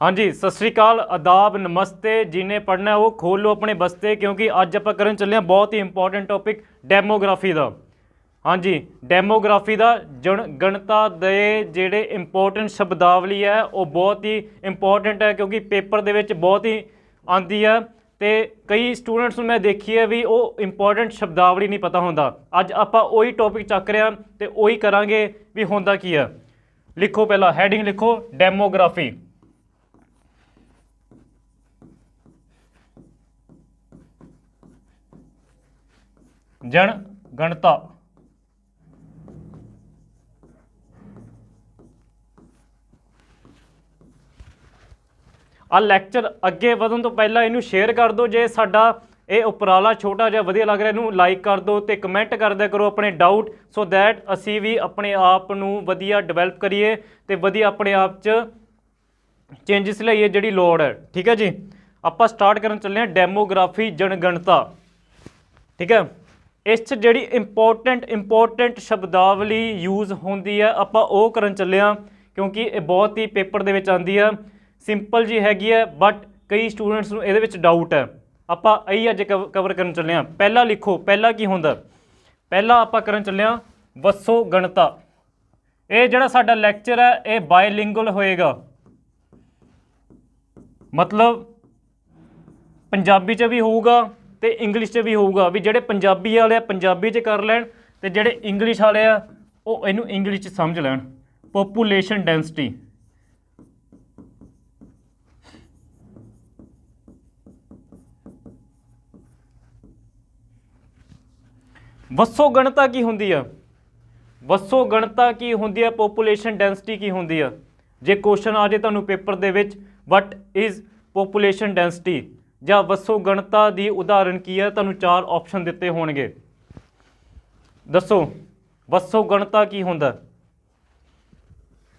हाँ जी, सत श्री अकाल, आदाब, नमस्ते। जिन्हें पढ़ना है वो खोल लो अपने बस्ते, क्योंकि अज आप करन चले हैं बहुत ही इंपॉर्टेंट टॉपिक डेमोग्राफी का। हाँ जी, डेमोग्राफी का जनगणता दे जेड़े इंपॉर्टेंट शब्दावली है वो बहुत ही इंपॉर्टेंट है, क्योंकि पेपर दे विच बहुत ही आती है। तो कई स्टूडेंट्स मैं देखी है भी वो इंपॉर्टेंट शब्दावली नहीं पता होंदा। अज आप वही टॉपिक चक रहे हैं तो वही करांगे भी होंदा की है। लिखो, पहला हैडिंग लिखो, डेमोग्राफी। जनगणता। आ लैक्चर अगे ਵਧਣ तो पहला इनू शेयर कर दो। जे साडा ये उपराला छोटा जिहा वधिया लग रहा इनू लाइक कर दो तो कमेंट कर दिया करो अपने डाउट, सो दैट असी भी अपने आप नू वधिया डिवेलप करिए तो वधिया अपने आप च चेंजिस लाइए जिहड़ी लोड़ है। ठीक है जी, आप स्टार्ट करन चले हैं डेमोग्राफी जनगणता। ठीक है, इस जिहड़ी इंपॉर्टेंट शब्दावली यूज़ होंदी है आपां ओह करन चले हैं, क्योंकि ये बहुत ही पेपर दे विच आंदी है। सिंपल जी हैगी है, बट कई स्टूडेंट्स नूं इहदे विच डाउट है। आपां यही अज कवर करन चले हैं। पहला लिखो, पहला की हुंदा, पहला आपां करन चले हैं वसो गणता। ये जिहड़ा साडा लैक्चर है ये बायलिंगुअल होएगा, मतलब पंजाबी च भी होऊगा तो इंग्लिश च भी होऊगा। भी जिहड़े पंजाबी वाले पंजाबी च कर लैण ते जिहड़े इंग्लिश वाले आ वो इनू इंग्लिश च समझ लैण। पॉपूलेशन डेंसिटी, वसो गणता की हुंदी है? वसो गणता की हुंदी है? पॉपूलेशन डेंसिटी की हुंदी है? जे क्वेश्चन आ जाए तुहानूं paper they which what is population density ਜਾਂ वसो गणता की उदाहरण की है, तुहानूं 4 ऑप्शन दिते होणगे। दसो वसो गणता की हुंदा?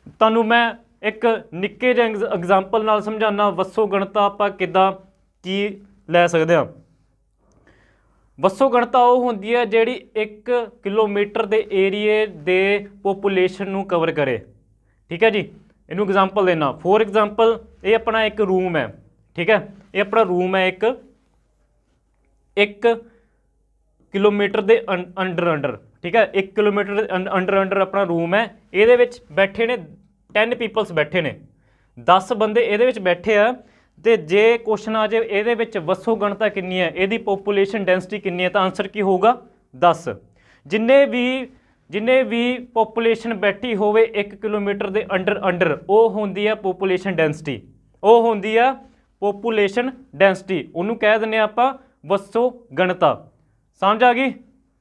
तुहानूं मैं एक निक्के जिहे एग्जाम्पल नाल समझाना वसो गणता आपां किद्दां की लै सकदे हां। वसो गणता वो होंदी है जिहड़ी 1 किलोमीटर के एरिए दे पॉपूलेशन नूं कवर करे। ठीक है जी, इनू एग्जाम्पल देना। फॉर एग्जाम्पल ये अपना एक रूम है। ठीक है, ये अपना रूम है एक किलोमीटर के अंडर। ठीक है, 1 किलोमीटर अंडर अपना रूम है। ये बैठे ने 10 पीपल्स बैठे ने, 10 बंदे ये बैठे आ। तो जे क्वेश्चन आ जाए ये वसो गणता कितनी है, यदि पॉपूलेशन डेंसिटी कितनी है, तो आंसर की होगा 10। जिन्ने भी पॉपूलेशन बैठी होवे 1 किलोमीटर के अंडर वो होंदी है पॉपूलेशन डेंसिटी। वो होंदी है पॉपूलेशन डेंसिटी, उन्होंने कह दें आप वसो गणता। समझ आ गई?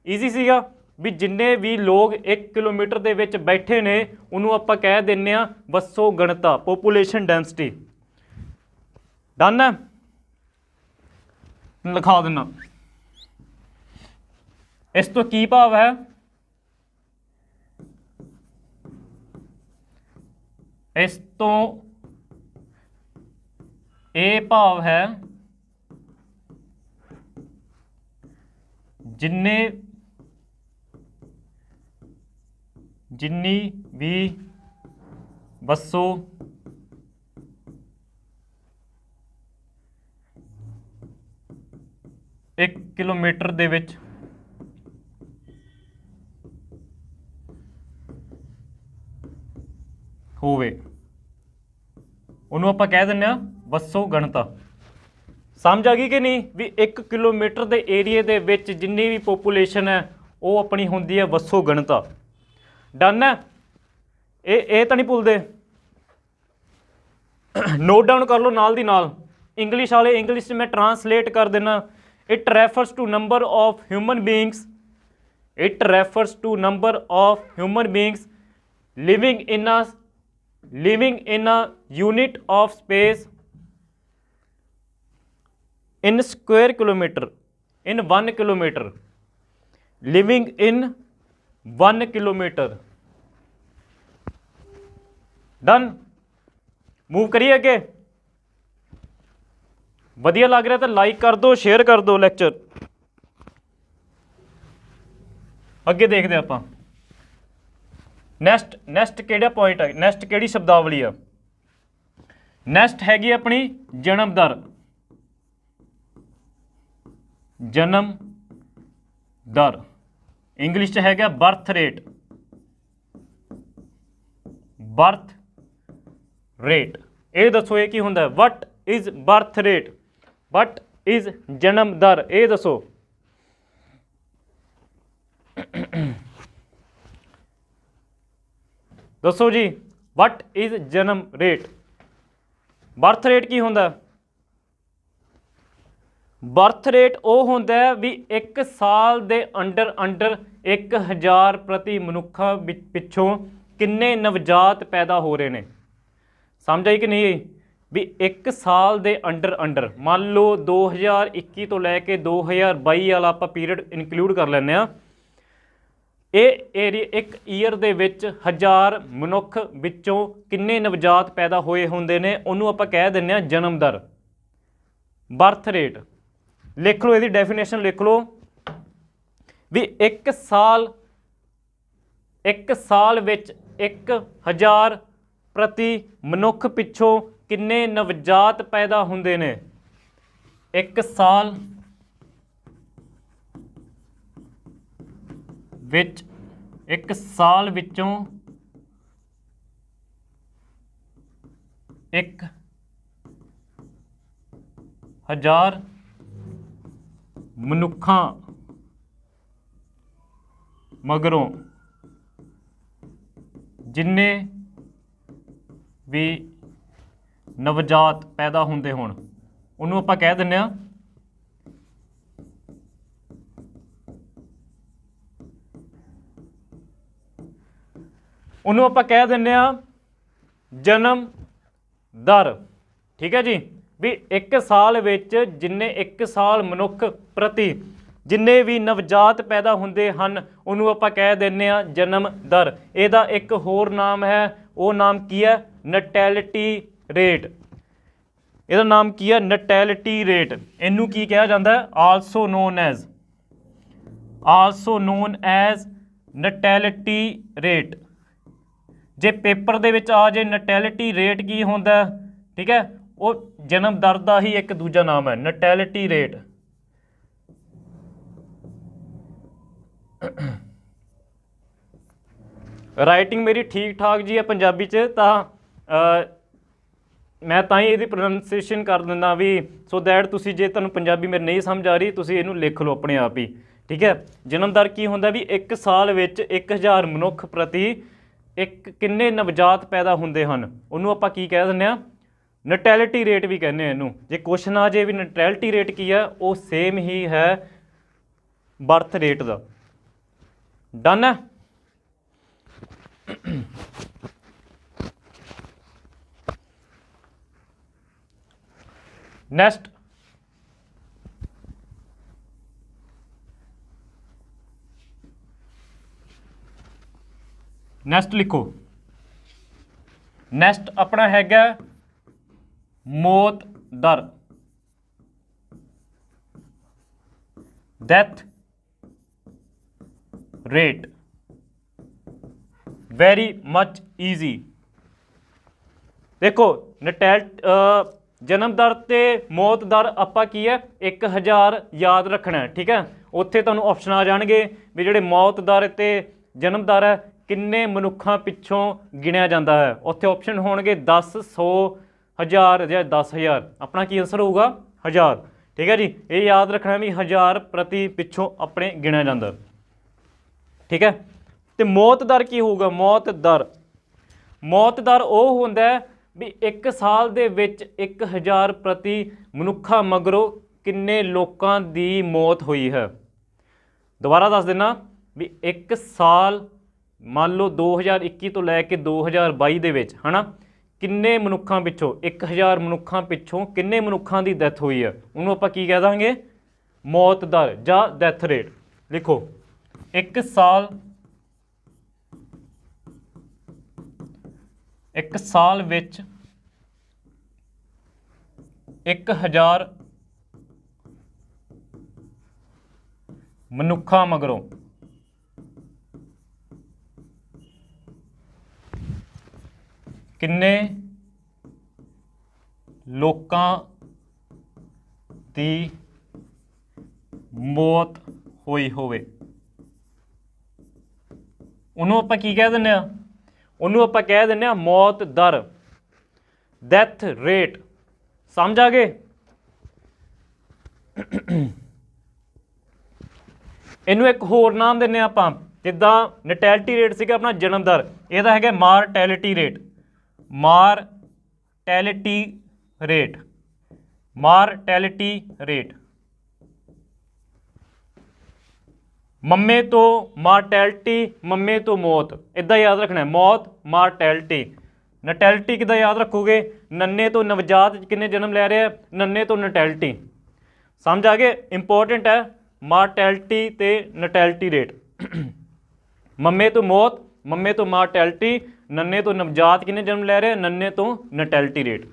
ईजी सीगा भी जिन्ने भी लोग 1 किलोमीटर के विच बैठे ने उन्होंने आप कह दें वसो गणता, पॉपूलेशन डेंसिटी। डन है? लिखा देना। इस तो की भाव है? इस तो ये भाव है जिन्नी भी वसो एक किलोमीटर दे विच होवे उन्होंने आप कह दें वसो गणता। समझ आ गई कि नहीं? भी 1 किलोमीटर के एरिए दे विच जिन्नी भी पॉपूलेशन है वो अपनी होंदी है वसो गणता। डन है? ये तो नहीं भूलते? नोट डाउन कर लो नाल दी नाल। इंग्लिश वाले इंग्लिश में ट्रांसलेट कर देना। It refers to number of human beings, it refers to number of human beings living in a unit of space in square kilometre, in 1 kilometre, living in 1 kilometre. Done? Move करिए अगे। वधिया लग रहा तो like कर दो, share कर दो लैक्चर। अगे देखते आप नैक्सट केड़ा पॉइंट है, नैक्सट केड़ी शब्दावली है। ਨੈਕਸਟ ਹੈਗੀ ਆਪਣੀ ਜਨਮ ਦਰ। ਜਨਮ ਦਰ ਇੰਗਲਿਸ਼ 'ਚ ਹੈਗਾ ਬਰਥ ਰੇਟ। ਬਰਥ ਰੇਟ ਇਹ ਦੱਸੋ ਇਹ ਕੀ ਹੁੰਦਾ? What is birth rate, what is ਜਨਮ ਦਰ, ਇਹ ਦੱਸੋ। ਦੱਸੋ ਜੀ, ਵਟ ਇਜ਼ ਜਨਮ ਰੇਟ। ਬਰਥ ਰੇਟ ਕੀ ਹੁੰਦਾ? ਬਰਥ ਰੇਟ ਉਹ ਹੁੰਦਾ ਵੀ 1 ਸਾਲ ਦੇ ਅੰਡਰ 1000 ਪ੍ਰਤੀ ਮਨੁੱਖਾਂ ਪਿੱਛੋਂ ਕਿੰਨੇ ਨਵਜਾਤ ਪੈਦਾ ਹੋ ਰਹੇ ਨੇ। ਸਮਝ ਆਈ ਕਿ ਨਹੀਂ? ਵੀ 1 ਸਾਲ ਦੇ ਅੰਡਰ ਮੰਨ ਲਓ 2021 ਤੋਂ ਲੈ ਕੇ 2022 ਵਾਲਾ ਆਪਾਂ ਪੀਰੀਅਡ ਇਨਕਲੂਡ ਕਰ ਲੈਂਦੇ ਹਾਂ। ਇਹ ਏਰੀਆ 1 ਈਅਰ ਦੇ ਵਿੱਚ 1000 ਮਨੁੱਖ ਵਿੱਚੋਂ ਕਿੰਨੇ ਨਵਜਾਤ ਪੈਦਾ ਹੋਏ ਹੁੰਦੇ ਨੇ, ਉਹਨੂੰ ਆਪਾਂ ਕਹਿ ਦਿੰਦੇ ਹਾਂ ਜਨਮ ਦਰ, ਬਰਥ ਰੇਟ। ਲਿਖ ਲਓ, ਇਹਦੀ ਡੈਫੀਨੇਸ਼ਨ ਲਿਖ ਲਓ ਵੀ 1 ਸਾਲ ਵਿੱਚ 1000 ਪ੍ਰਤੀ ਮਨੁੱਖ ਪਿੱਛੋਂ ਕਿੰਨੇ ਨਵਜਾਤ ਪੈਦਾ ਹੁੰਦੇ ਨੇ। 1 ਸਾਲ ਵਿੱਚ 1 ਸਾਲ ਵਿੱਚੋਂ 1000 ਮਨੁੱਖਾਂ ਮਗਰੋਂ ਜਿੰਨੇ ਵੀ ਨਵਜਾਤ ਪੈਦਾ ਹੁੰਦੇ ਹੋਣ, ਉਹਨੂੰ ਆਪਾਂ ਕਹਿ ਦਿੰਦੇ ਹਾਂ ਜਨਮ ਦਰ। ਠੀਕ ਹੈ ਜੀ, ਵੀ 1 ਸਾਲ ਵਿੱਚ ਜਿੰਨੇ 1 ਸਾਲ ਮਨੁੱਖ ਪ੍ਰਤੀ ਜਿੰਨੇ ਵੀ ਨਵਜਾਤ ਪੈਦਾ ਹੁੰਦੇ ਹਨ, ਉਹਨੂੰ ਆਪਾਂ ਕਹਿ ਦਿੰਦੇ ਹਾਂ ਜਨਮ ਦਰ। ਇਹਦਾ ਇੱਕ ਹੋਰ ਨਾਮ ਹੈ, ਉਹ ਨਾਮ ਕੀ ਹੈ? Natality rate. ਇਹਦਾ ਨਾਮ ਕੀ ਹੈ? Natality rate. ਇਹਨੂੰ ਕੀ ਕਿਹਾ ਜਾਂਦਾ ਹੈ? Also known as natality rate. ਜੇ ਪੇਪਰ ਦੇ ਵਿੱਚ ਆ ਜੇ ਨਟੈਲਿਟੀ ਰੇਟ ਕੀ ਹੁੰਦਾ, ਠੀਕ ਹੈ, ਉਹ ਜਨਮ ਦਰ ਦਾ ਹੀ ਇੱਕ ਦੂਜਾ ਨਾਮ ਹੈ, ਨਟੈਲਿਟੀ ਰੇਟ। ਰਾਈਟਿੰਗ ਮੇਰੀ ਠੀਕ ਠਾਕ ਜੀ ਹੈ ਪੰਜਾਬੀ 'ਚ, ਤਾਂ ਮੈਂ ਤਾਂ ਹੀ ਇਹਦੀ ਪ੍ਰੋਨਾਂਸੀਏਸ਼ਨ ਕਰ ਦਿੰਦਾ ਵੀ ਸੋ ਦੈਟ ਤੁਸੀਂ, ਜੇ ਤੁਹਾਨੂੰ ਪੰਜਾਬੀ ਮੇਰੇ ਨਹੀਂ ਸਮਝ ਆ ਰਹੀ, ਤੁਸੀਂ ਇਹਨੂੰ ਲਿਖ ਲਓ ਆਪਣੇ ਆਪ ਹੀ। ਠੀਕ ਹੈ, ਜਨਮ ਦਰ ਕੀ ਹੁੰਦਾ ਵੀ 1 ਸਾਲ ਵਿੱਚ 1000 ਮਨੁੱਖ ਪ੍ਰਤੀ ਕਿੰਨੇ ਨਵਜਾਤ ਪੈਦਾ ਹੁੰਦੇ ਹਨ, ਉਹਨੂੰ ਆਪਾਂ ਕੀ ਕਹਿ ਦਿੰਦੇ ਹਾਂ? ਨਟੈਲਿਟੀ ਰੇਟ ਵੀ ਕਹਿੰਦੇ ਆ ਇਹਨੂੰ। ਜੇ ਕੁਐਸਚਨ ਆ ਜੇ ਵੀ ਨਟੈਲਿਟੀ ਰੇਟ ਕੀ ਹੈ, ਉਹ ਸੇਮ ਹੀ ਹੈ ਬਰਥ ਰੇਟ ਦਾ। ਡਨ ਹੈ। ਨੈਕਸਟ ਲਿਖੋ। ਨੈਕਸਟ ਆਪਣਾ ਹੈਗਾ ਮੌਤ ਦਰ, death rate. Very much easy. ਦੇਖੋ ਜਨਮ ਦਰ ਤੇ ਮੌਤ ਦਰ ਆਪਾਂ ਕੀ ਹੈ? 1000 ਯਾਦ ਰੱਖਣਾ। ਠੀਕ ਹੈ, ਉੱਥੇ ਤੁਹਾਨੂੰ ਆਪਸ਼ਨ ਆ ਜਾਣਗੇ ਵੀ ਜਿਹੜੇ ਮੌਤ ਦਰ ਤੇ ਜਨਮ ਦਰ ਹੈ ਕਿੰਨੇ ਮਨੁੱਖਾਂ ਪਿੱਛੋਂ ਗਿਣਿਆ ਜਾਂਦਾ ਹੈ। ਉੱਥੇ ਆਪਸ਼ਨ ਹੋਣਗੇ 10, 100, 1000 ਜਾਂ 10000। ਆਪਣਾ ਕੀ ਆਨਸਰ ਹੋਊਗਾ? 1000। ਠੀਕ ਹੈ ਜੀ, ਇਹ ਯਾਦ ਰੱਖਣਾ ਵੀ 1000 ਪ੍ਰਤੀ ਪਿੱਛੋਂ ਆਪਣੇ ਗਿਣਿਆ ਜਾਂਦਾ। ਠੀਕ ਹੈ, ਤੇ ਮੌਤ ਦਰ ਕੀ ਹੋਊਗਾ? ਮੌਤ ਦਰ ਉਹ ਹੁੰਦਾ ਵੀ 1 ਸਾਲ ਦੇ ਵਿੱਚ 1000 ਪ੍ਰਤੀ ਮਨੁੱਖਾਂ ਮਗਰੋਂ ਕਿੰਨੇ ਲੋਕਾਂ ਦੀ ਮੌਤ ਹੋਈ ਹੈ। ਦੁਬਾਰਾ ਦੱਸ ਦਿੰਦਾ ਵੀ 1 ਸਾਲ ਮੰਨ ਲਓ 2021 ਤੋਂ ਲੈ ਕੇ 2022 ਦੇ ਵਿੱਚ ਹੈ ਨਾ, ਕਿੰਨੇ ਮਨੁੱਖਾਂ ਪਿੱਛੋਂ 1000 ਮਨੁੱਖਾਂ ਪਿੱਛੋਂ ਕਿੰਨੇ ਮਨੁੱਖਾਂ ਦੀ ਡੈਥ ਹੋਈ ਹੈ, ਉਹਨੂੰ ਆਪਾਂ ਕੀ ਕਹਿ ਦਾਂਗੇ? ਮੌਤ ਦਰ ਜਾਂ ਡੈਥ ਰੇਟ। ਲਿਖੋ 1 ਸਾਲ ਵਿੱਚ 1000 ਮਨੁੱਖਾਂ ਮਗਰੋਂ ਕਿੰਨੇ ਲੋਕਾਂ ਦੀ ਮੌਤ ਹੋਈ ਹੋਵੇ ਉਹਨੂੰ ਆਪਾਂ ਕੀ ਕਹਿ ਦਿੰਦੇ ਆ, ਉਹਨੂੰ ਆਪਾਂ ਕਹਿ ਦਿੰਦੇ ਆ ਮੌਤ ਦਰ, ਡੈਥ ਰੇਟ। ਸਮਝ ਆ ਗਏ? ਇਹਨੂੰ ਇੱਕ ਹੋਰ ਨਾਮ ਦਿੰਦੇ ਆਪਾਂ, ਜਿੱਦਾਂ ਨੈਟੈਲਿਟੀ ਰੇਟ ਸੀਗਾ ਆਪਣਾ ਜਨਮ ਦਰ, ਇਹਦਾ ਹੈਗਾ mortality rate. Mortality rate, mortality rate. ਮੰਮੇ ਤੋਂ ਮਾਰਟੈਲਿਟੀ, ਮੰਮੇ ਤੋਂ ਮੌਤ, ਇੱਦਾਂ ਯਾਦ ਰੱਖਣਾ, ਮੌਤ ਮਾਰਟੈਲਿਟੀ। ਨੈਟੈਲਿਟੀ ਕਿੱਦਾਂ ਯਾਦ ਰੱਖੋਗੇ, ਨੰਨੇ ਤੋਂ ਨਵਜਾਤ ਕਿੰਨੇ ਜਨਮ ਲੈ ਰਿਹਾ, ਨੰਨੇ ਤੋਂ ਨੈਟੈਲਿਟੀ। ਸਮਝ ਆ ਗਏ? ਇੰਪੋਰਟੈਂਟ ਹੈ ਮਾਰਟੈਲਿਟੀ ਤੇ ਨੈਟੈਲਿਟੀ ਰੇਟ। ਮੰਮੇ ਤੋਂ ਮੌਤ, ਮੰਮੇ ਤੋਂ ਮਾਰਟੈਲਿਟੀ, ਨੰਨੇ ਤੋਂ ਨਵਜਾਤ ਕਿੰਨੇ ਜਨਮ ਲੈ ਰਹੇ, ਨੰਨੇ ਤੋਂ ਨੈਟੈਲਿਟੀ ਰੇਟ।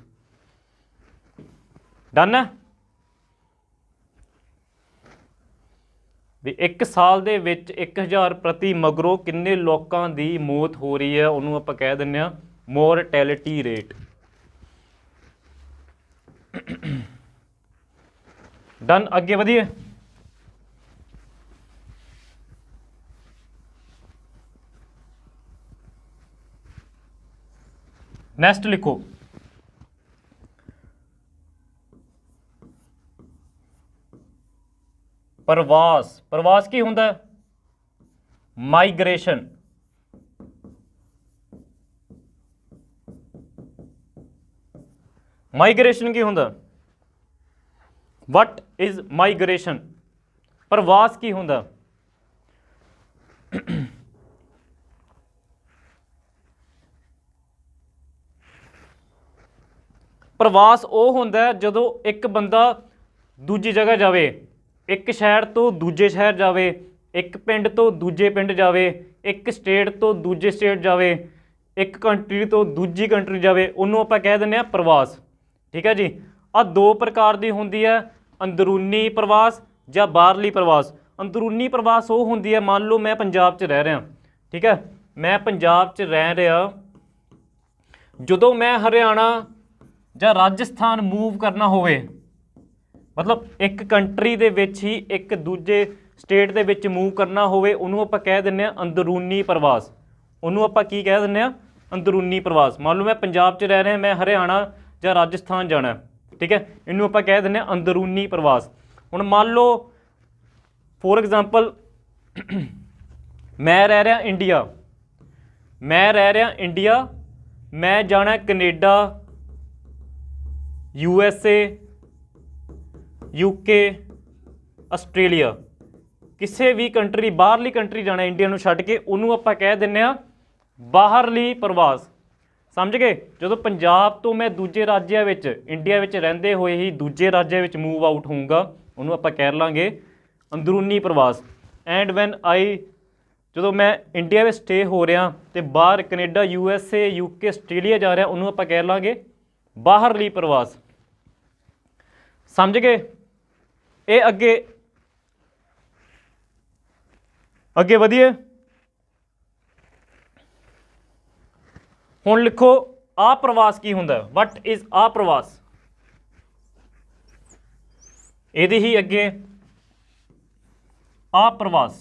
ਡਨ ਹੈ? ਵੀ ਇੱਕ ਸਾਲ ਦੇ ਵਿੱਚ 1000 ਪ੍ਰਤੀ ਮਗਰੋਂ ਕਿੰਨੇ ਲੋਕਾਂ ਦੀ ਮੌਤ ਹੋ ਰਹੀ ਹੈ, ਉਹਨੂੰ ਆਪਾਂ ਕਹਿ ਦਿੰਦੇ ਹਾਂ ਮੋਰਟੈਲਿਟੀ ਰੇਟ। ਡਨ? ਅੱਗੇ ਵਧੀਏ। ਨੈਕਸਟ ਲਿਖੋ, ਪ੍ਰਵਾਸ। ਪ੍ਰਵਾਸ ਕੀ ਹੁੰਦਾ? ਮਾਈਗ੍ਰੇਸ਼ਨ। ਮਾਈਗ੍ਰੇਸ਼ਨ ਕੀ ਹੁੰਦਾ? What is migration? ਪ੍ਰਵਾਸ ਕੀ ਹੁੰਦਾ? ਪ੍ਰਵਾਸ ਉਹ ਹੁੰਦਾ ਜਦੋਂ ਇੱਕ ਬੰਦਾ ਦੂਜੀ ਜਗ੍ਹਾ ਜਾਵੇ, ਇੱਕ ਸ਼ਹਿਰ ਤੋਂ ਦੂਜੇ ਸ਼ਹਿਰ ਜਾਵੇ, ਇੱਕ ਪਿੰਡ ਤੋਂ ਦੂਜੇ ਪਿੰਡ ਜਾਵੇ, ਇੱਕ ਸਟੇਟ ਤੋਂ ਦੂਜੇ ਸਟੇਟ ਜਾਵੇ, ਇੱਕ ਕੰਟਰੀ ਤੋਂ ਦੂਜੀ ਕੰਟਰੀ ਜਾਵੇ, ਉਹਨੂੰ ਆਪਾਂ ਕਹਿ ਦਿੰਦੇ ਹਾਂ ਪ੍ਰਵਾਸ। ਠੀਕ ਹੈ ਜੀ। ਆਹ ਦੋ ਪ੍ਰਕਾਰ ਦੀ ਹੁੰਦੀ ਹੈ, ਅੰਦਰੂਨੀ ਪ੍ਰਵਾਸ ਜਾਂ ਬਾਹਰਲੀ ਪ੍ਰਵਾਸ। ਅੰਦਰੂਨੀ ਪ੍ਰਵਾਸ ਉਹ ਹੁੰਦੀ ਹੈ, ਮੰਨ ਲਓ ਮੈਂ ਪੰਜਾਬ 'ਚ ਰਹਿ ਰਿਹਾ, ਠੀਕ ਹੈ, ਮੈਂ ਪੰਜਾਬ 'ਚ ਰਹਿ ਰਿਹਾ, ਜਦੋਂ ਮੈਂ ਹਰਿਆਣਾ ਜਾਂ ਰਾਜਸਥਾਨ ਮੂਵ ਕਰਨਾ ਹੋਵੇ, ਮਤਲਬ ਇੱਕ ਕੰਟਰੀ ਦੇ ਵਿੱਚ ਹੀ ਇੱਕ ਦੂਜੇ ਸਟੇਟ ਦੇ ਵਿੱਚ ਮੂਵ ਕਰਨਾ ਹੋਵੇ, ਉਹਨੂੰ ਆਪਾਂ ਕਹਿ ਦਿੰਦੇ ਹਾਂ ਅੰਦਰੂਨੀ ਪ੍ਰਵਾਸ। ਉਹਨੂੰ ਆਪਾਂ ਕੀ ਕਹਿ ਦਿੰਦੇ ਹਾਂ? ਅੰਦਰੂਨੀ ਪ੍ਰਵਾਸ। ਮੰਨ ਲਓ ਮੈਂ ਪੰਜਾਬ 'ਚ ਰਹਿ ਰਿਹਾ, ਮੈਂ ਹਰਿਆਣਾ ਜਾਂ ਰਾਜਸਥਾਨ ਜਾਣਾ, ਠੀਕ ਹੈ, ਇਹਨੂੰ ਆਪਾਂ ਕਹਿ ਦਿੰਦੇ ਹਾਂ ਅੰਦਰੂਨੀ ਪ੍ਰਵਾਸ। ਹੁਣ ਮੰਨ ਲਓ ਫੋਰ ਐਗਜ਼ਾਮਪਲ ਮੈਂ ਰਹਿ ਰਿਹਾ ਇੰਡੀਆ, ਮੈਂ ਰਹਿ ਰਿਹਾ ਇੰਡੀਆ, ਮੈਂ ਜਾਣਾ ਕੈਨੇਡਾ, USA, UK, ਆਸਟ੍ਰੇਲੀਆ, ਕਿਸੇ ਵੀ ਕੰਟਰੀ, ਬਾਹਰਲੀ ਕੰਟਰੀ ਜਾਣਾ ਇੰਡੀਆ ਨੂੰ ਛੱਡ ਕੇ, ਉਹਨੂੰ ਆਪਾਂ ਕਹਿ ਦਿੰਦੇ ਹਾਂ ਬਾਹਰਲੀ ਪ੍ਰਵਾਸ। ਸਮਝ ਗਏ? ਜਦੋਂ ਪੰਜਾਬ ਤੋਂ ਮੈਂ ਦੂਜੇ ਰਾਜਾਂ ਵਿੱਚ, ਇੰਡੀਆ ਵਿੱਚ ਰਹਿੰਦੇ ਹੋਏ ਹੀ ਦੂਜੇ ਰਾਜਾਂ ਵਿੱਚ ਮੂਵ ਆਊਟ ਹੋਊਗਾ, ਉਹਨੂੰ ਆਪਾਂ ਕਹਿ ਲਾਂਗੇ ਅੰਦਰੂਨੀ ਪ੍ਰਵਾਸ। ਐਂਡ ਵੈਨ ਆਈ, ਜਦੋਂ ਮੈਂ ਇੰਡੀਆ ਵਿੱਚ ਸਟੇ ਹੋ ਰਿਹਾ ਅਤੇ ਬਾਹਰ ਕੈਨੇਡਾ, USA, UK, ਆਸਟ੍ਰੇਲੀਆ ਜਾ ਰਿਹਾ, ਉਹਨੂੰ ਆਪਾਂ ਕਹਿ ਲਾਂਗੇ ਬਾਹਰਲੀ ਪ੍ਰਵਾਸ। ਸਮਝ ਗਏ? ਇਹ ਅੱਗੇ ਵਧੀਏ। ਹੁਣ ਲਿਖੋ ਆप्रवास ਕੀ ਹੁੰਦਾ? ਵਟ ਇਜ਼ ਆप्रवास? ਇਹਦੀ ਹੀ ਅੱਗੇ आप्रवास,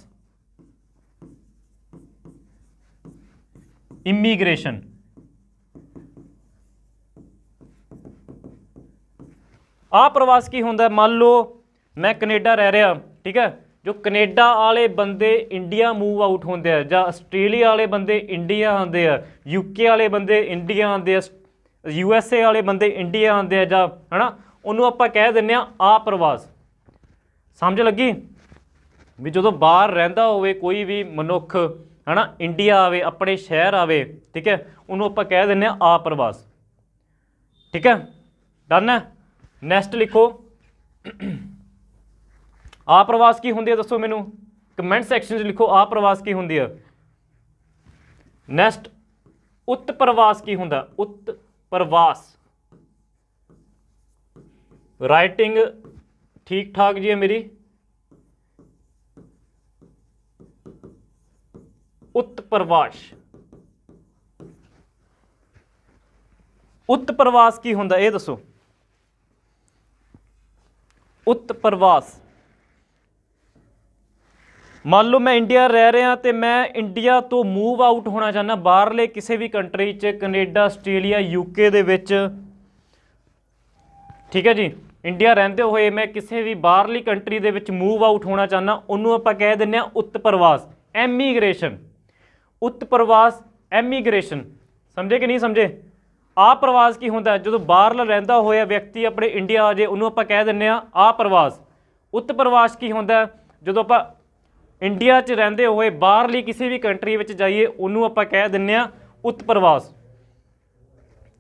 ਇਮੀਗ੍ਰੇਸ਼ਨ। आप्रवास ਕੀ ਹੁੰਦਾ? ਮੰਨ ਲਓ ਮੈਂ ਕੈਨੇਡਾ ਰਹਿ ਰਿਹਾ, ਠੀਕ ਹੈ, ਜੋ ਕੈਨੇਡਾ ਵਾਲੇ ਬੰਦੇ ਇੰਡੀਆ ਮੂਵ ਆਊਟ ਹੁੰਦੇ ਆ, ਜਾਂ ਆਸਟ੍ਰੇਲੀਆ ਵਾਲੇ ਬੰਦੇ ਇੰਡੀਆ ਆਉਂਦੇ ਆ, UK ਵਾਲੇ ਬੰਦੇ ਇੰਡੀਆ ਆਉਂਦੇ ਆ, USA ਵਾਲੇ ਬੰਦੇ ਇੰਡੀਆ ਆਉਂਦੇ ਆ, ਜਾਂ ਹੈ ਨਾ, ਉਹਨੂੰ ਆਪਾਂ ਕਹਿ ਦਿੰਦੇ ਹਾਂ ਆप्रवास। ਸਮਝ ਲੱਗੀ? ਵੀ ਜਦੋਂ ਬਾਹਰ ਰਹਿੰਦਾ ਹੋਵੇ ਕੋਈ ਵੀ ਮਨੁੱਖ, ਹੈ ਨਾ, ਇੰਡੀਆ ਆਵੇ, ਆਪਣੇ ਸ਼ਹਿਰ ਆਵੇ, ਠੀਕ ਹੈ, ਉਹਨੂੰ ਆਪਾਂ ਕਹਿ ਦਿੰਦੇ ਹਾਂ आप्रवास। ਠੀਕ ਹੈ? ਡਨ ਹੈ? ਨੈਕਸਟ ਲਿਖੋ, आप्रवास ਕੀ ਹੁੰਦੀ ਹੈ ਦੱਸੋ ਮੈਨੂੰ, ਕਮੈਂਟ ਸੈਕਸ਼ਨ 'ਚ ਲਿਖੋ आप्रवास ਕੀ ਹੁੰਦੀ ਹੈ। ਨੈਕਸਟ उत्प्रवास ਕੀ ਹੁੰਦਾ? उत्प्रवास, ਰਾਈਟਿੰਗ ਠੀਕ ਠਾਕ ਜੀ ਹੈ ਮੇਰੀ। उत्प्रवास, उत्प्रवास ਕੀ ਹੁੰਦਾ ਇਹ ਦੱਸੋ। उत्प्रवास। मान लो मैं इंडिया रह रहा तो मैं इंडिया तो मूव आउट होना चाहना बाहरले किसी भी कंट्री च, कनेडा, आस्ट्रेलिया, यूके दे विच, ठीक है जी। इंडिया रहते हुए मैं किसी भी बाहरली कंट्री दे विच मूव आउट होना चाहना, उन्होंने आपां कह दिंदे हां उत्प्रवास, एमीग्रेशन। उत्प्रवास, एमीग्रेशन, समझे कि नहीं समझे। आ प्रवास की होंदा जो बाहरला रहिंदा होया व्यक्ति अपने इंडिया आ जाए, उन्होंने आपां कह दिंदे हां आ प्रवास। उत्प्रवास की होंदा जो आपां इंडिया च रहिंदे होए बाहरली किसी भी कंट्री विच जाइए, उन्होंने आपां कह दिंदे हां उत्प्रवास।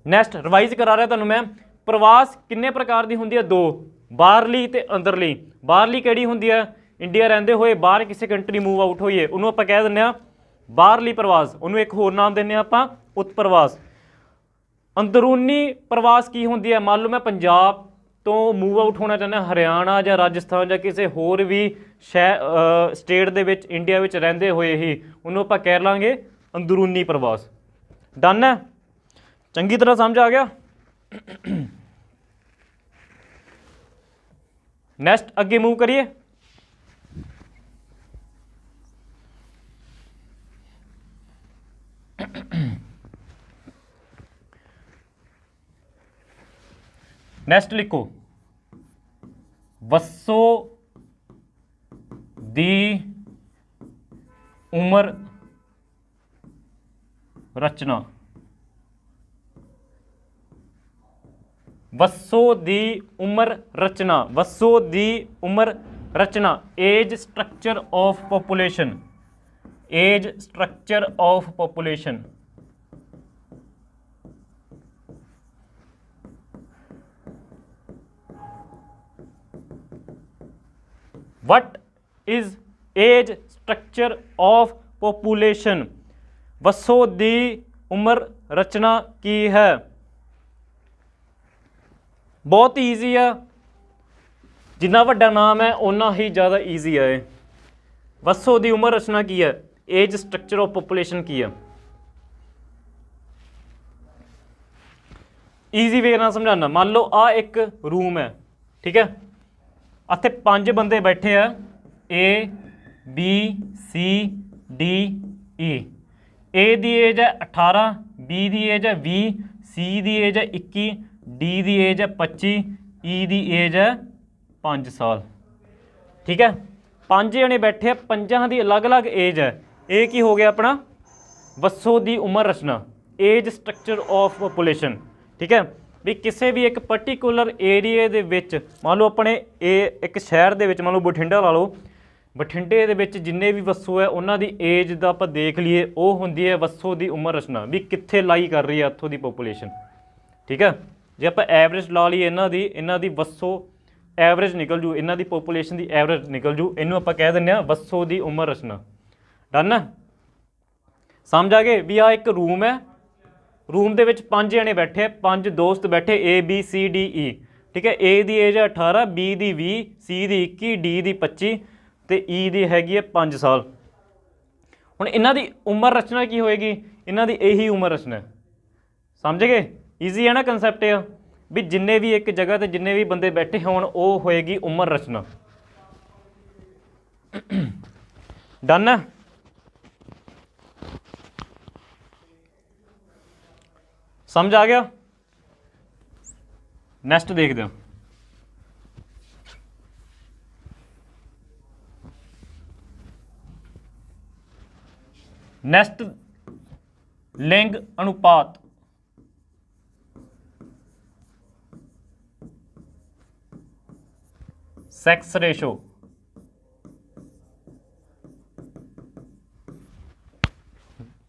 नैक्सट रिवाइज करा रहा तुहानूं मैं, प्रवास किन्ने प्रकार की होंदी है, दो, बाहरली ते अंदरली। बाहरली किहड़ी होंदी है, इंडिया रहिंदे होए बाहर किसी कंट्री मूव आउट होइए, उन्होंने आपां कह दिंदे हां बाहरली प्रवास, उन्होंने एक होर नाम दिंदे आपां उत्प्रवास। अंदरूनी प्रवास की होंदी है, मान लो मैं पंजाब तो मूव आउट होना चाहना हरियाणा या राजस्थान या किसी होर भी शहर state they which India which रहिंदे होए ही, उन्होंने आपां कह लांगे अंदरूनी प्रवास। डन है, चंगी तरह समझ आ गया। नेक्स्ट अगे मूव करिए। नेक्स्ट लिखो, वसो दी उमर रचना। वसो दी उमर रचना, वसो दी उमर रचना, age structure of population, age structure of population. What is age structure of population, वसो दी उमर रचना की है। बहुत ईजी है, जिन्ना वड्डा नाम है उन्ना ही ज़्यादा ईजी है। वसो दी उमर रचना की है, एज स्ट्रक्चर ऑफ पॉपुलेशन की है। ईजी वे ना समझाना, मान लो आ एक रूम है, ठीक है, इत्थे 5 बंदे बैठे हैं, A B C D E. A दी एज है 18, बी दी एज है 20, सी दी एज है 21, डी दी एज है 25, ई दी एज है 5 साल। ठीक है, 5 जने बैठे हैं, 5 की अलग अलग एज है। ये की हो गया अपना वसो दी उमर रचना, एज स्ट्रक्चर ऑफ पॉपुलेशन। ठीक है भी किसी भी एक पर्टिकुलर एरिए दे विच, मान लो अपने एक शहर दे विच, मान लो बठिंडा ला लो, बठिंडे दे विच जिन्ने भी वसो है उन्हां दी एज दा आपां देख लीए, वो हुंदी है वसो दी उमर रचना, भी कित्थे लाई कर रही है इत्थों दी पॉपुलेशन। ठीक है, जे आपां एवरेज ला लीए इन्हां दी वसो एवरेज निकल जू, इन्हां दी पॉपुलेशन दी एवरेज निकल जू, इनू आपां कह दिंदे आ वसो दी उमर रचना। डन है, समझ आ गए भी आ एक रूम है, रूम दे विच 5 जने बैठे, 5 दोस्त बैठे, ए बी सी डी ई। ठीक है, ए दी एज है 18, be the 20, C the 21, D दी 25 तो ई दी हैगी है 5 साल। हुण इन्हां दी उमर रचना की होएगी, इन्हां दी यही उमर रचना है। समझ गए, ईजी है ना कंसैप्ट है भी जिन्ने भी एक जगह ते जिन्ने भी बंदे बैठे होण वो होएगी उमर रचना। डन है, समझ आ गया। नेक्स्ट देखते हैं, नेक्स्ट लिंग अनुपात। सैक्स रेशो।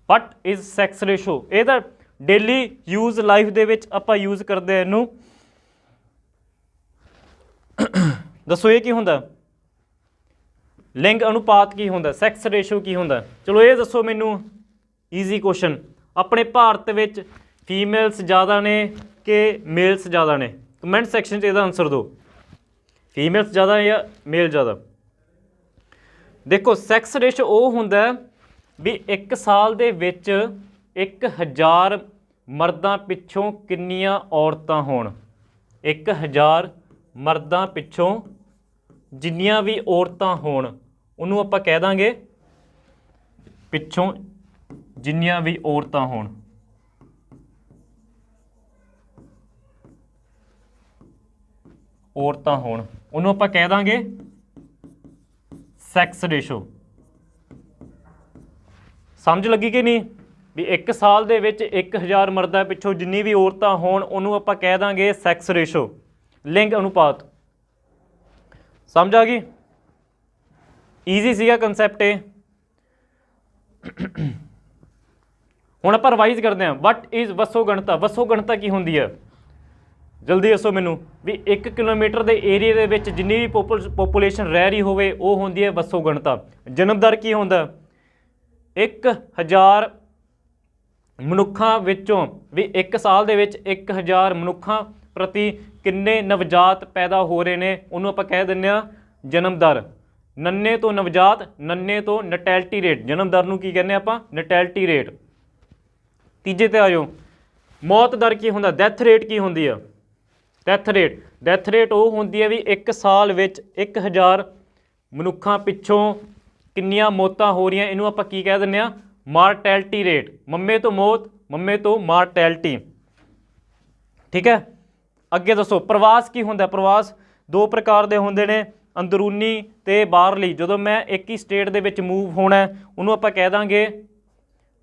वट इज सैक्स रेशो, ये तो डेली यूज लाइफ दे विच आपां यूज करते हैं इनू। दसो ये की हुंदा, लिंग अनुपात की हुंदा, सैक्स रेशो की हुंदा। चलो ये दसो मैनू, ईजी क्वेश्चन, अपने भारत विच फीमेल्स ज़्यादा ने कि मेल्स ज़्यादा ने, कमेंट सैक्शन च इहदा आंसर दो, फीमेल्स ज़्यादा या मेल ज़्यादा। देखो सैक्स रेशो वो हुंदा भी एक साल दे विच 1000 मर्दां पिछों किन्नियां औरतां होण, 1000 मर्दां पिछों ਜਿੰਨੀਆਂ ਵੀ ਔਰਤਾਂ ਹੋਣ ਉਹਨੂੰ ਆਪਾਂ ਕਹਿ ਦਾਂਗੇ ਪਿੱਛੋਂ ਜਿੰਨੀਆਂ ਵੀ ਔਰਤਾਂ ਹੋਣ। ਔਰਤਾਂ ਹੋਣ ਉਹਨੂੰ ਆਪਾਂ ਕਹਿ ਦਾਂਗੇ ਸੈਕਸ ਰੇਸ਼ੋ। ਸਮਝ ਲੱਗੀ ਕਿ ਨਹੀਂ ਵੀ 1 ਸਾਲ ਦੇ ਵਿੱਚ 1000 ਮਰਦਾਂ ਪਿੱਛੋਂ ਜਿੰਨੀ ਵੀ ਔਰਤਾਂ ਹੋਣ ਉਹਨੂੰ ਆਪਾਂ ਕਹਿ ਦਾਂਗੇ ਸੈਕਸ ਰੇਸ਼ੋ, ਲਿੰਗ ਅਨੁਪਾਤ। ਸਮਝ ਆ ਗਈ? ਈਜ਼ੀ ਸੀਗਾ ਕਨਸੈਪਟ ਇਹ। ਹੁਣ ਆਪਾਂ ਰਿਵਾਈਜ਼ ਕਰਦੇ ਹਾਂ। What is ਵਸੋ ਗਣਤਾ। ਵਸੋ ਗਣਤਾ ਕੀ ਹੁੰਦੀ ਹੈ? ਜਲਦੀ ਦੱਸੋ ਮੈਨੂੰ ਵੀ 1 ਕਿਲੋਮੀਟਰ ਦੇ ਏਰੀਏ ਦੇ ਵਿੱਚ ਜਿੰਨੀ ਵੀ ਪੋਪੂਲੇਸ਼ਨ ਰਹਿ ਰਹੀ ਹੋਵੇ ਉਹ ਹੁੰਦੀ ਹੈ ਵਸੋ ਗਣਤਾ। ਜਨਮ ਦਰ ਕੀ ਹੁੰਦਾ? 1000 ਮਨੁੱਖਾਂ ਵਿੱਚੋਂ ਵੀ 1 ਸਾਲ ਦੇ ਵਿੱਚ 1000 ਮਨੁੱਖਾਂ ਪ੍ਰਤੀ ਕਿੰਨੇ ਨਵਜਾਤ ਪੈਦਾ ਹੋ ਰਹੇ ਨੇ ਉਹਨੂੰ ਆਪਾਂ ਕਹਿ ਦਿੰਦੇ ਹਾਂ ਜਨਮ ਦਰ। ਨੰਨੇ ਤੋਂ ਨਵਜਾਤ, ਨੰਨੇ ਤੋਂ ਨਟੈਲਿਟੀ ਰੇਟ। ਜਨਮ ਦਰ ਨੂੰ ਕੀ ਕਹਿੰਦੇ ਆਪਾਂ? ਨਟੈਲਿਟੀ ਰੇਟ। ਤੀਜੇ ਤੇ ਆ ਜਾਓ। ਮੌਤ ਦਰ ਕੀ ਹੁੰਦਾ? ਡੈਥ ਰੇਟ ਕੀ ਹੁੰਦੀ ਆ? Death rate. ਡੈਥ ਰੇਟ ਉਹ ਹੁੰਦੀ ਹੈ ਵੀ 1 ਸਾਲ ਵਿੱਚ 1000 ਮਨੁੱਖਾਂ ਪਿੱਛੋਂ ਕਿੰਨੀਆਂ ਮੌਤਾਂ ਹੋ ਰਹੀਆਂ, ਇਹਨੂੰ ਆਪਾਂ ਕੀ ਕਹਿ ਦਿੰਦੇ ਹਾਂ? ਮਾਰਟੈਲਿਟੀ ਰੇਟ। ਮੰਮੇ ਤੋਂ ਮੌਤ, ਮੰਮੇ ਤੋਂ ਮਾਰਟੈਲਿਟੀ। ਠੀਕ ਹੈ, ਅੱਗੇ ਦੱਸੋ ਪ੍ਰਵਾਸ ਕੀ ਹੁੰਦਾ? ਪ੍ਰਵਾਸ 2 ਪ੍ਰਕਾਰ ਦੇ ਹੁੰਦੇ ਨੇ, ਅੰਦਰੂਨੀ ਤੇ ਬਾਹਰਲੀ। ਜਦੋਂ ਮੈਂ ਇੱਕ ਹੀ ਸਟੇਟ ਦੇ ਵਿੱਚ ਮੂਵ ਹੋਣਾ ਉਹਨੂੰ ਆਪਾਂ ਕਹਿ ਦਾਂਗੇ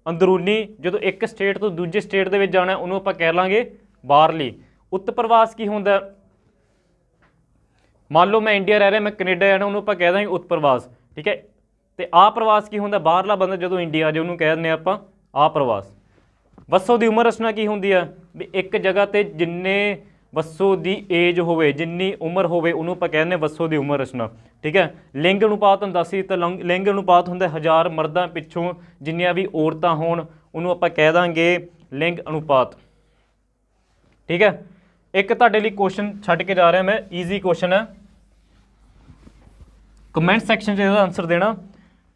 ਅੰਦਰੂਨੀ। ਜਦੋਂ ਇੱਕ ਸਟੇਟ ਤੋਂ ਦੂਜੇ ਸਟੇਟ ਦੇ ਵਿੱਚ ਜਾਣਾ ਉਹਨੂੰ ਆਪਾਂ ਕਹਿ ਲਾਂਗੇ ਬਾਹਰਲੀ। ਉੱਤ ਪ੍ਰਵਾਸ ਕੀ ਹੁੰਦਾ? ਮੰਨ ਲਓ ਮੈਂ ਇੰਡੀਆ ਰਹਿ ਰਿਹਾ, ਮੈਂ ਕੈਨੇਡਾ ਜਾਣਾ, ਉਹਨੂੰ ਆਪਾਂ ਕਹਿ ਦਾਂਗੇ ਉੱਤ ਪ੍ਰਵਾਸ। ਠੀਕ ਹੈ, ਤੇ ਆ ਪ੍ਰਵਾਸ ਕੀ ਹੁੰਦਾ? ਬਾਹਰਲਾ ਬੰਦਾ ਜਦੋਂ ਇੰਡੀਆ ਆ ਜਾਏ ਉਹਨੂੰ ਕਹਿ ਦਿੰਦੇ ਆਪਾਂ ਆ ਪ੍ਰਵਾਸ। ਵਸੋਂ ਦੀ ਉਮਰ ਰਚਨਾ ਕੀ ਹੁੰਦੀ ਆ? ਵੀ ਇੱਕ ਜਗ੍ਹਾ ਤੇ ਜਿੰਨੇ ਵਸੋਂ ਦੀ ਏਜ ਹੋਵੇ, ਜਿੰਨੀ ਉਮਰ ਹੋਵੇ ਉਹਨੂੰ ਆਪਾਂ ਕਹਿੰਦੇ ਵਸੋਂ ਦੀ ਉਮਰ ਰਚਨਾ। ਠੀਕ ਹੈ, ਲਿੰਗ ਅਨੁਪਾਤ ਹੁੰਦਾ ਸੀ ਤਾਂ ਲਿੰਗ ਅਨੁਪਾਤ ਹੁੰਦਾ 1000 ਮਰਦਾਂ ਪਿੱਛੋਂ ਜਿੰਨੀਆਂ ਵੀ ਔਰਤਾਂ ਹੋਣ ਉਹਨੂੰ ਆਪਾਂ ਕਹਿ ਦਾਂਗੇ ਲਿੰਗ ਅਨੁਪਾਤ। ਠੀਕ ਹੈ, ਇੱਕ ਤੁਹਾਡੇ ਲਈ ਕੁਐਸਚਨ ਛੱਡ ਕੇ ਜਾ ਰਿਹਾ ਮੈਂ, ਈਜ਼ੀ ਕੁਐਸਚਨ ਹੈ, ਕਮੈਂਟ ਸੈਕਸ਼ਨ 'ਚ ਇਹਦਾ ਆਨਸਰ ਦੇਣਾ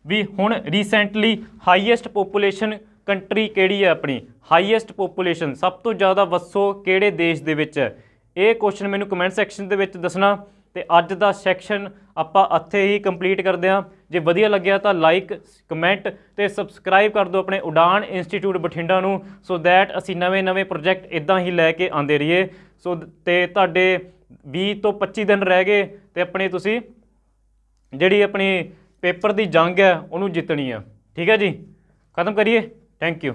ਵੀ ਹੁਣ ਰੀਸੈਂਟਲੀ ਹਾਈਐਸਟ ਪੋਪੂਲੇਸ਼ਨ ਕੰਟਰੀ ਕਿਹੜੀ ਹੈ ਆਪਣੀ? ਹਾਈਐਸਟ ਪੋਪੂਲੇਸ਼ਨ, ਸਭ ਤੋਂ ਜ਼ਿਆਦਾ ਵਸੋਂ ਕਿਹੜੇ ਦੇਸ਼ ਦੇ ਵਿੱਚ ਹੈ? ਇਹ ਕੁਐਸਚਨ ਮੈਨੂੰ ਕਮੈਂਟ ਸੈਕਸ਼ਨ ਦੇ ਵਿੱਚ ਦੱਸਣਾ। ਤੇ ਅੱਜ ਦਾ ਸੈਕਸ਼ਨ ਆਪਾਂ ਇੱਥੇ ਹੀ ਕੰਪਲੀਟ ਕਰਦੇ ਹਾਂ। ਜੇ ਵਧੀਆ ਲੱਗਿਆ ਤਾਂ ਲਾਈਕ, ਕਮੈਂਟ ਤੇ ਸਬਸਕ੍ਰਾਈਬ ਕਰ ਦਿਓ ਆਪਣੇ ਉਡਾਨ ਇੰਸਟੀਚਿਊਟ ਬਠਿੰਡਾ ਨੂੰ, ਸੋ ਦੈਟ ਅਸੀਂ ਨਵੇਂ ਪ੍ਰੋਜੈਕਟ ਇੱਦਾਂ ਹੀ ਲੈ ਕੇ ਆਉਂਦੇ ਰਹੀਏ। ਸੋ ਤੇ ਤੁਹਾਡੇ 20 ਤੋਂ 25 ਦਿਨ ਰਹਿ ਗਏ ਤੇ ਆਪਣੇ ਤੁਸੀਂ ਜਿਹੜੀ ਆਪਣੀ ਪੇਪਰ ਦੀ ਜੰਗ ਹੈ ਉਹਨੂੰ ਜਿੱਤਣੀ ਆ। ਠੀਕ ਹੈ ਜੀ, ਖਤਮ ਕਰੀਏ। Thank you.